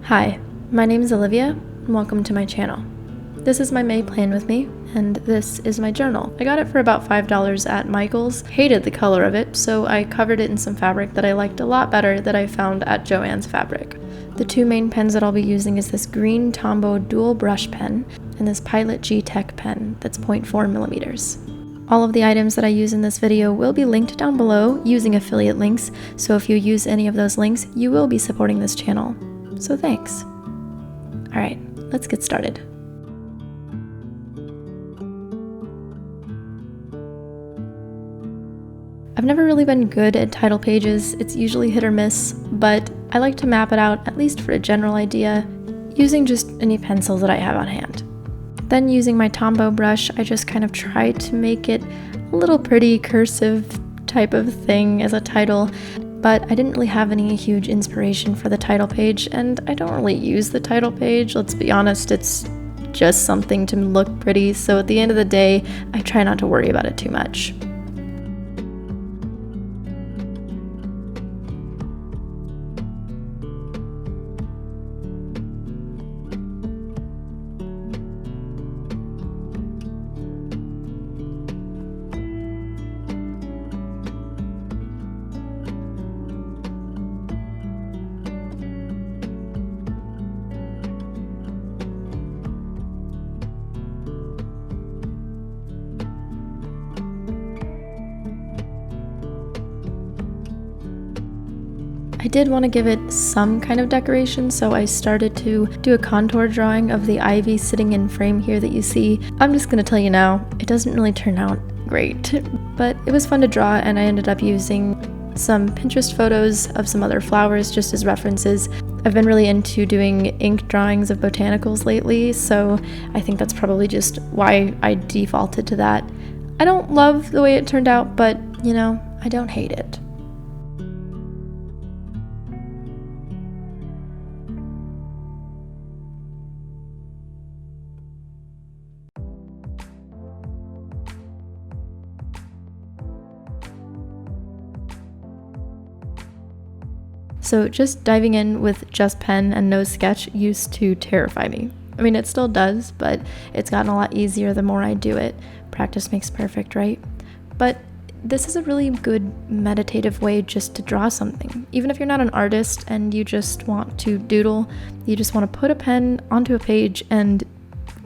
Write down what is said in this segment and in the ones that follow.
Hi, my name is Olivia, and welcome to my channel. This is my May plan with me, and this is my journal. I got it for about $5 at Michael's. Hated the color of it, so I covered it in some fabric that I liked a lot better that I found at Joann's Fabric. The two main pens that I'll be using is this green Tombow dual brush pen and this Pilot G-Tech pen that's 0.4 millimeters. All of the items that I use in this video will be linked down below using affiliate links, so if you use any of those links, you will be supporting this channel. So thanks. Alright, let's get started. I've never really been good at title pages. It's usually hit or miss, but I like to map it out, at least for a general idea, using just any pencil that I have on hand. Then using my Tombow brush, I just kind of try to make it a little pretty cursive type of thing as a title, but I didn't really have any huge inspiration for the title page, and I don't really use the title page. Let's be honest, it's just something to look pretty, so at the end of the day, I try not to worry about it too much. I did want to give it some kind of decoration, so I started to do a contour drawing of the ivy sitting in frame here that you see. I'm just going to tell you now, it doesn't really turn out great, but it was fun to draw, and I ended up using some Pinterest photos of some other flowers just as references. I've been really into doing ink drawings of botanicals lately, so I think that's probably just why I defaulted to that. I don't love the way it turned out, but you know, I don't hate it. So just diving in with just pen and no sketch used to terrify me. I mean, it still does, but it's gotten a lot easier the more I do it. Practice makes perfect, right? But this is a really good meditative way just to draw something. Even if you're not an artist and you just want to doodle, you just want to put a pen onto a page and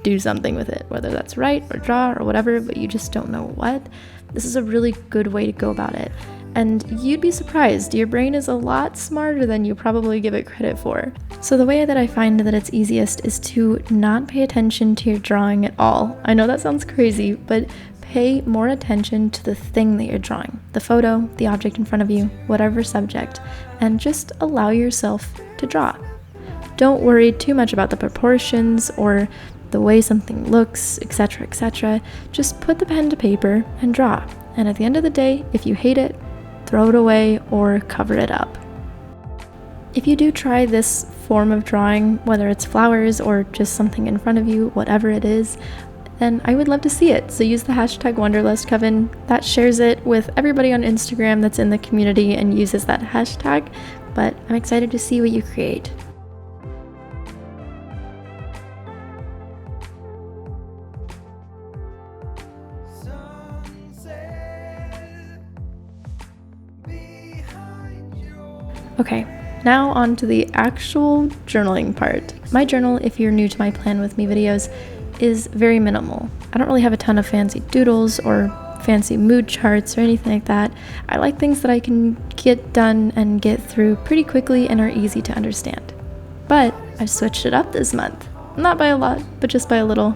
do something with it, whether that's write or draw or whatever, but you just don't know what. This is a really good way to go about it. And you'd be surprised, your brain is a lot smarter than you probably give it credit for. So the way that I find that it's easiest is to not pay attention to your drawing at all. I know that sounds crazy, but pay more attention to the thing that you're drawing, the photo, the object in front of you, whatever subject, and just allow yourself to draw. Don't worry too much about the proportions or the way something looks, etc., etc. Just put the pen to paper and draw. And at the end of the day, if you hate it, throw it away or cover it up. If you do try this form of drawing, whether it's flowers or just something in front of you, whatever it is, then I would love to see it. So use the hashtag Wonderlust, Kevin. That shares it with everybody on Instagram that's in the community and uses that hashtag, but I'm excited to see what you create. Okay, now on to the actual journaling part. My journal, if you're new to my Plan With Me videos, is very minimal. I don't really have a ton of fancy doodles or fancy mood charts or anything like that. I like things that I can get done and get through pretty quickly and are easy to understand. But I switched it up this month. Not by a lot, but just by a little.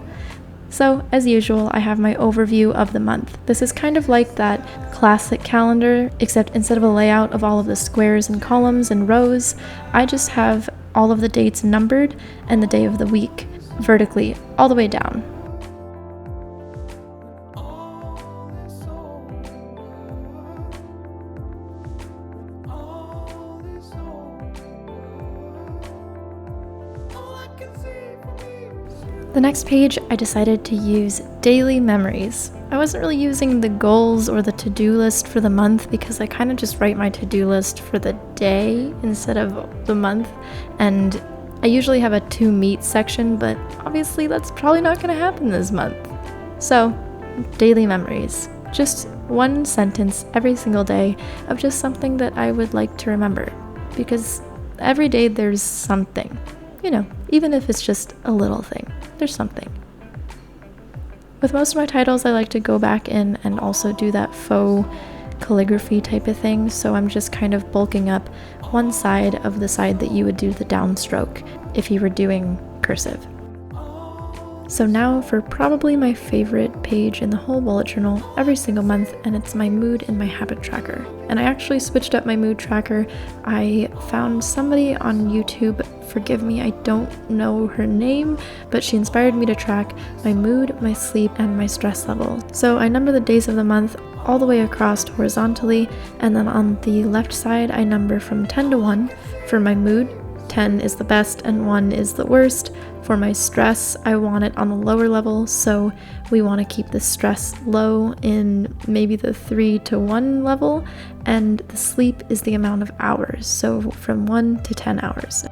So, as usual, I have my overview of the month. This is kind of like that classic calendar, except instead of a layout of all of the squares and columns and rows, I just have all of the dates numbered and the day of the week vertically all the way down. The next page, I decided to use daily memories. I wasn't really using the goals or the to-do list for the month because I kind of just write my to-do list for the day instead of the month, and I usually have a to meet section, but obviously that's probably not going to happen this month. So, daily memories. Just one sentence every single day of just something that I would like to remember. Because every day there's something. You know, even if it's just a little thing, there's something. With most of my titles, I like to go back in and also do that faux calligraphy type of thing, so I'm just kind of bulking up one side of the side that you would do the downstroke if you were doing cursive. So now for probably my favorite page in the whole bullet journal every single month, and it's my mood and my habit tracker. And I actually switched up my mood tracker. I found somebody on YouTube, forgive me, I don't know her name, but she inspired me to track my mood, my sleep, and my stress level. So I number the days of the month all the way across horizontally, and then on the left side I number from 10 to 1 for my mood. 10 is the best and 1 is the worst. For my stress, I want it on the lower level, so we want to keep the stress low in maybe the 3 to 1 level, and the sleep is the amount of hours, so from 1 to 10 hours.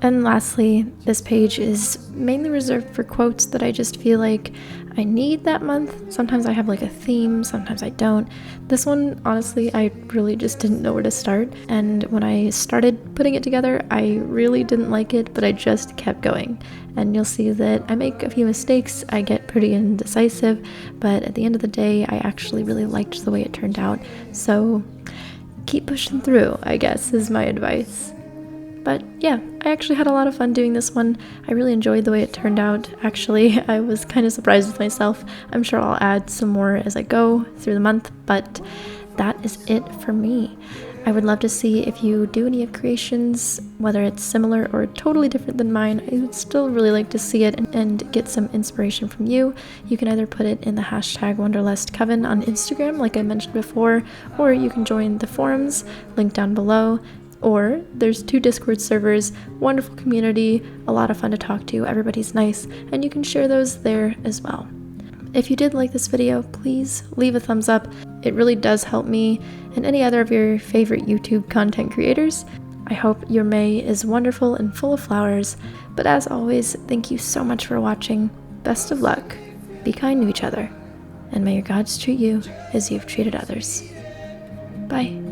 And lastly, this page is mainly reserved for quotes that I just feel like I need that month. Sometimes I have like a theme, sometimes I don't. This one, honestly, I really just didn't know where to start. And when I started putting it together, I really didn't like it, but I just kept going. And you'll see that I make a few mistakes, I get pretty indecisive, but at the end of the day, I actually really liked the way it turned out. So keep pushing through, I guess, is my advice. But yeah, I actually had a lot of fun doing this one. I really enjoyed the way it turned out. Actually, I was kind of surprised with myself. I'm sure I'll add some more as I go through the month, but that is it for me. I would love to see if you do any of creations, whether it's similar or totally different than mine. I would still really like to see it and get some inspiration from you. You can either put it in the hashtag Wonderlust Coven on Instagram, like I mentioned before, or you can join the forums, link down below. Or there's 2 Discord servers, wonderful community, a lot of fun to talk to, everybody's nice, and you can share those there as well. If you did like this video, please leave a thumbs up. It really does help me and any other of your favorite YouTube content creators. I hope your May is wonderful and full of flowers, but as always, thank you so much for watching. Best of luck, be kind to each other, and may your gods treat you as you've treated others. Bye.